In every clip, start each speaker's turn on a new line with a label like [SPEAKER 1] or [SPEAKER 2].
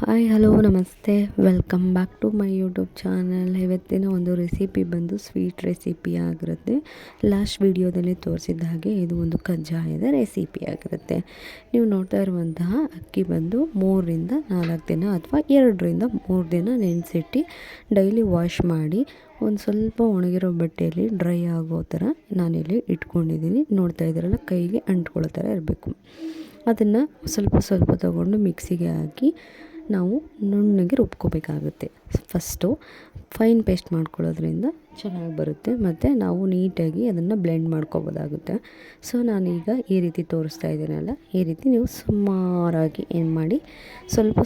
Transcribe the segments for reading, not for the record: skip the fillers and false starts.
[SPEAKER 1] Hi hello ನಮಸ್ತೆ, welcome back to my YouTube channel. ಇವತ್ತಿನ ಒಂದು ರೆಸಿಪಿ ಬಂದು ಸ್ವೀಟ್ ರೆಸಿಪಿ ಆಗಿರುತ್ತೆ. ಲಾಸ್ಟ್ ವಿಡಿಯೋದಲ್ಲಿ ತೋರಿಸಿದ ಹಾಗೆ ಇದು ಒಂದು ಕಜ್ಜಾಯದ ರೆಸಿಪಿ ಆಗಿರುತ್ತೆ. ನೀವು ನೋಡ್ತಾ ಇರುವಂತಹ ಅಕ್ಕಿ ಬಂದು 3ರಿಂದ 4 ದಿನ ಅಥವಾ 2ರಿಂದ 3 ದಿನ ನೆನೆಸಿಟ್ಟು ಡೈಲಿ ವಾಶ್ ಮಾಡಿ ಒಂದು ಸ್ವಲ್ಪ ಒಣಗಿರೋ ಬಟ್ಟೆಯಲ್ಲಿ ಡ್ರೈ ಆಗೋ ಥರ ನಾನಿಲ್ಲಿ ಇಟ್ಕೊಂಡಿದ್ದೀನಿ. ನೋಡ್ತಾ ಇದ್ದೀರಲ್ಲ, ಕೈಗೆ ಅಂಟ್ಕೊಳ್ಳೋ ಥರ ಇರಬೇಕು. ಅದನ್ನು ಸ್ವಲ್ಪ ತಗೊಂಡು ಮಿಕ್ಸಿಗೆ ಹಾಕಿ ನಾವು ನುಣ್ಣಗೆ ರುಬ್ಕೋಬೇಕಾಗುತ್ತೆ. ಫಸ್ಟು ಫೈನ್ ಪೇಸ್ಟ್ ಮಾಡ್ಕೊಳ್ಳೋದ್ರಿಂದ ಚೆನ್ನಾಗಿ ಬರುತ್ತೆ ಮತ್ತು ನಾವು ನೀಟಾಗಿ ಅದನ್ನು ಬ್ಲೆಂಡ್ ಮಾಡ್ಕೊಬೋದಾಗುತ್ತೆ. ಸೊ ನಾನೀಗ ಈ ರೀತಿ ತೋರಿಸ್ತಾ ಇದ್ದೀನಲ್ಲ, ಈ ರೀತಿ ನೀವು ಸುಮಾರಾಗಿ ಏನು ಮಾಡಿ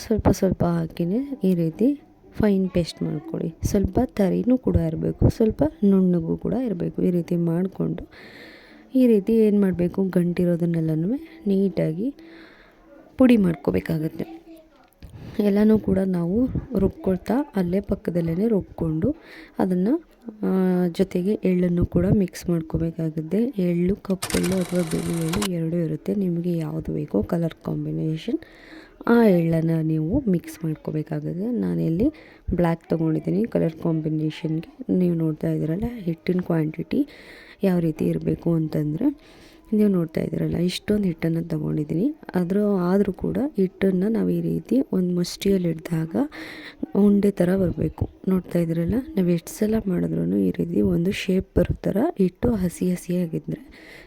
[SPEAKER 1] ಸ್ವಲ್ಪ ಹಾಕಿನೇ ಈ ರೀತಿ ಫೈನ್ ಪೇಸ್ಟ್ ಮಾಡ್ಕೊಳ್ಳಿ. ಸ್ವಲ್ಪ ತರಿನೂ ಕೂಡ ಇರಬೇಕು, ಸ್ವಲ್ಪ ನುಣ್ಣಗೂ ಕೂಡ ಇರಬೇಕು. ಈ ರೀತಿ ಮಾಡಿಕೊಂಡು ಈ ರೀತಿ ಏನು ಮಾಡಬೇಕು, ಗಂಟಿರೋದನ್ನೆಲ್ಲನೂ ನೀಟಾಗಿ ಪುಡಿ ಮಾಡ್ಕೋಬೇಕಾಗತ್ತೆ. ಎಲ್ಲನೂ ಕೂಡ ನಾವು ರುಬ್ಕೊಳ್ತಾ ಅಲ್ಲೇ ಪಕ್ಕದಲ್ಲೇ ರುಬ್ಕೊಂಡು ಅದನ್ನು ಜೊತೆಗೆ ಎಳ್ಳನ್ನು ಕೂಡ ಮಿಕ್ಸ್ ಮಾಡ್ಕೋಬೇಕಾಗುತ್ತೆ. ಎಳ್ಳು, ಕಪ್ಪೆಳ್ಳು ಅಥವಾ ಬಿಳಿ ಎಳ್ಳು ಎರಡೂ ಇರುತ್ತೆ. ನಿಮಗೆ ಯಾವುದು ಬೇಕೋ ಕಲರ್ ಕಾಂಬಿನೇಷನ್ ಆ ಎಳ್ಳನ್ನು ನೀವು ಮಿಕ್ಸ್ ಮಾಡ್ಕೋಬೇಕಾಗುತ್ತೆ. ನಾನಿಲ್ಲಿ ಬ್ಲ್ಯಾಕ್ ತೊಗೊಂಡಿದ್ದೀನಿ ಕಲರ್ ಕಾಂಬಿನೇಷನ್ಗೆ. ನೀವು ನೋಡ್ತಾ ಇದ್ದೀರಲ್ಲ, ಹಿಟ್ಟಿನ ಕ್ವಾಂಟಿಟಿ ಯಾವ ರೀತಿ ಇರಬೇಕು ಅಂತಂದರೆ, ನೀವು ನೋಡ್ತಾ ಇದ್ದೀರಲ್ಲ, ಇಷ್ಟೊಂದು ಹಿಟ್ಟನ್ನು ತೊಗೊಂಡಿದ್ದೀನಿ. ಆದರೂ ಕೂಡ ಹಿಟ್ಟನ್ನು ನಾವು ಈ ರೀತಿ ಒಂದು ಮುಷ್ಟಿಯಲ್ಲಿ ಹಿಡಿದಾಗ ಉಂಡೆ ಥರ ಬರಬೇಕು. ನೋಡ್ತಾ ಇದ್ದೀರಲ್ಲ, ನಾವು ಎಷ್ಟು ಸಲ ಮಾಡಿದ್ರೂ ಈ ರೀತಿ ಒಂದು ಶೇಪ್ ಬರೋ ಥರ ಹಿಟ್ಟು ಹಸಿಯಾಗಿದ್ದರೆ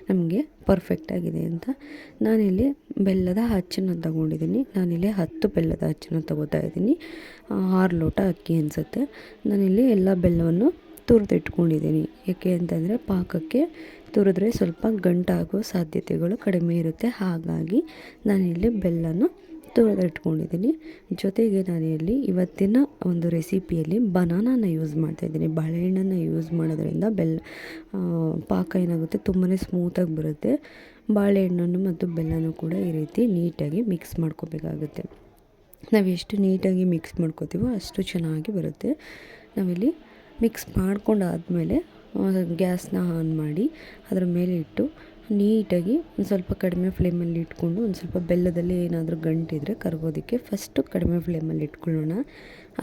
[SPEAKER 1] ನಮಗೆ ಪರ್ಫೆಕ್ಟಾಗಿದೆ ಅಂತ. ನಾನಿಲ್ಲಿ ಬೆಲ್ಲದ ಅಚ್ಚನ್ನು ತೊಗೊಂಡಿದ್ದೀನಿ. ನಾನಿಲ್ಲಿ 10 ಬೆಲ್ಲದ ಅಚ್ಚನ್ನು ತೊಗೋತಾ ಇದ್ದೀನಿ. 6 ಲೋಟ ಅಕ್ಕಿ ಅನಿಸುತ್ತೆ. ನಾನಿಲ್ಲಿ ಎಲ್ಲ ಬೆಲ್ಲವನ್ನು ತುರಿದಿಟ್ಕೊಂಡಿದ್ದೀನಿ. ಏಕೆ ಅಂತಂದರೆ ಪಾಕಕ್ಕೆ ತುರಿದ್ರೆ ಸ್ವಲ್ಪ ಗಂಟಾಗೋ ಸಾಧ್ಯತೆಗಳು ಕಡಿಮೆ ಇರುತ್ತೆ. ಹಾಗಾಗಿ ನಾನಿಲ್ಲಿ ಬೆಲ್ಲನ ತುರಿದಿಟ್ಕೊಂಡಿದ್ದೀನಿ. ಜೊತೆಗೆ ನಾನಿಲ್ಲಿ ಇವತ್ತಿನ ಒಂದು ರೆಸಿಪಿಯಲ್ಲಿ ಬನಾನಾನ ಯೂಸ್ ಮಾಡ್ತಾಯಿದ್ದೀನಿ. ಬಾಳೆಹಣ್ಣನ್ನು ಯೂಸ್ ಮಾಡೋದ್ರಿಂದ ಪಾಕ ಏನಾಗುತ್ತೆ, ತುಂಬಾ ಸ್ಮೂತಾಗಿ ಬರುತ್ತೆ. ಬಾಳೆಹಣ್ಣನ್ನು ಮತ್ತು ಬೆಲ್ಲನೂ ಕೂಡ ಈ ರೀತಿ ನೀಟಾಗಿ ಮಿಕ್ಸ್ ಮಾಡ್ಕೋಬೇಕಾಗುತ್ತೆ. ನಾವು ಎಷ್ಟು ನೀಟಾಗಿ ಮಿಕ್ಸ್ ಮಾಡ್ಕೋತೀವೋ ಅಷ್ಟು ಚೆನ್ನಾಗಿ ಬರುತ್ತೆ. ನಾವಿಲ್ಲಿ ಮಿಕ್ಸ್ ಮಾಡ್ಕೊಂಡಾದಮೇಲೆ ಗ್ಯಾಸ್ನ ಆನ್ ಮಾಡಿ ಅದರ ಮೇಲೆ ಇಟ್ಟು ನೀಟಾಗಿ ಒಂದು ಸ್ವಲ್ಪ ಕಡಿಮೆ ಫ್ಲೇಮಲ್ಲಿ ಇಟ್ಕೊಂಡು, ಒಂದು ಸ್ವಲ್ಪ ಬೆಲ್ಲದಲ್ಲಿ ಏನಾದರೂ ಗಂಟಿದ್ರೆ ಕರಗೋದಕ್ಕೆ ಫಸ್ಟು ಕಡಿಮೆ ಫ್ಲೇಮಲ್ಲಿ ಇಟ್ಕೊಳ್ಳೋಣ.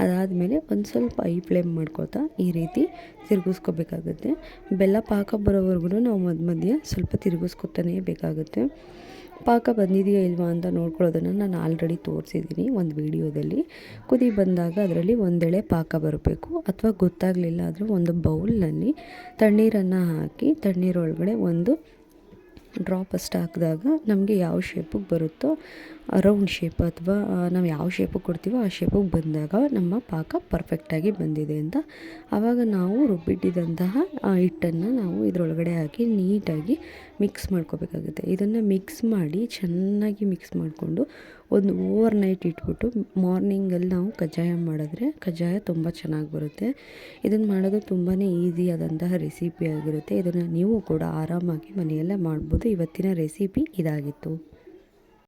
[SPEAKER 1] ಅದಾದಮೇಲೆ ಒಂದು ಸ್ವಲ್ಪ ಐ ಫ್ಲೇಮ್ ಮಾಡ್ಕೋತಾ ಈ ರೀತಿ ತಿರುಗಿಸ್ಕೋಬೇಕಾಗುತ್ತೆ. ಬೆಲ್ಲ ಪಾಕ ಬರೋವರೆಗೂ ನಾವು ಮಧ್ಯೆ ಸ್ವಲ್ಪ ತಿರುಗಿಸ್ಕೊತಾನೇ ಬೇಕಾಗುತ್ತೆ. ಪಾಕ ಬಂದಿದೆಯಾ ಇಲ್ವಾ ಅಂತ ನೋಡ್ಕೊಳ್ಳೋದನ್ನು ನಾನು ಆಲ್ರೆಡಿ ತೋರಿಸಿದ್ದೀನಿ ಒಂದು ವಿಡಿಯೋದಲ್ಲಿ. ಕುದಿ ಬಂದಾಗ ಅದರಲ್ಲಿ ಒಂದೆಳೆ ಪಾಕ ಬರಬೇಕು. ಅಥವಾ ಗೊತ್ತಾಗಲಿಲ್ಲ ಆದರೆ ಒಂದು ಬೌಲ್ನಲ್ಲಿ ತಣ್ಣೀರನ್ನು ಹಾಕಿ ತಣ್ಣೀರೊಳಗಡೆ ಒಂದು ಡ್ರಾಪ್ ಅಷ್ಟು ಹಾಕಿದಾಗ ನಮಗೆ ಯಾವ ಶೇಪಿಗೆ ಬರುತ್ತೋ, ರೌಂಡ್ ಶೇಪ್ ಅಥವಾ ನಾವು ಯಾವ ಶೇಪಿಗೆ ಕೊಡ್ತೀವೋ ಆ ಶೇಪಿಗೆ ಬಂದಾಗ ನಮ್ಮ ಪಾಕ ಪರ್ಫೆಕ್ಟಾಗಿ ಬಂದಿದೆ ಅಂತ. ಆವಾಗ ನಾವು ರುಬ್ಬಿಟ್ಟಿದ್ದಂತಹ ಹಿಟ್ಟನ್ನು ನಾವು ಇದರೊಳಗಡೆ ಹಾಕಿ ನೀಟಾಗಿ ಮಿಕ್ಸ್ ಮಾಡ್ಕೋಬೇಕಾಗುತ್ತೆ. ಇದನ್ನು ಮಿಕ್ಸ್ ಮಾಡಿ ಚೆನ್ನಾಗಿ ಮಿಕ್ಸ್ ಮಾಡಿಕೊಂಡು ಒಂದು ಓವರ್ ನೈಟ್ ಇಟ್ಬಿಟ್ಟು ಮಾರ್ನಿಂಗಲ್ಲಿ ನಾವು ಕಜ್ಜಾಯ ಮಾಡಿದ್ರೆ ಕಜ್ಜಾಯ ತುಂಬ ಚೆನ್ನಾಗಿ ಬರುತ್ತೆ. ಇದನ್ನು ಮಾಡೋದು ತುಂಬಾ ಈಸಿಯಾದಂತಹ ರೆಸಿಪಿ ಆಗಿರುತ್ತೆ. ಇದನ್ನು ನೀವು ಕೂಡ ಆರಾಮಾಗಿ ಮನೆಯಲ್ಲೇ ಮಾಡ್ಬೋದು. ಇವತ್ತಿನ ರೆಸಿಪಿ ಇದಾಗಿತ್ತು.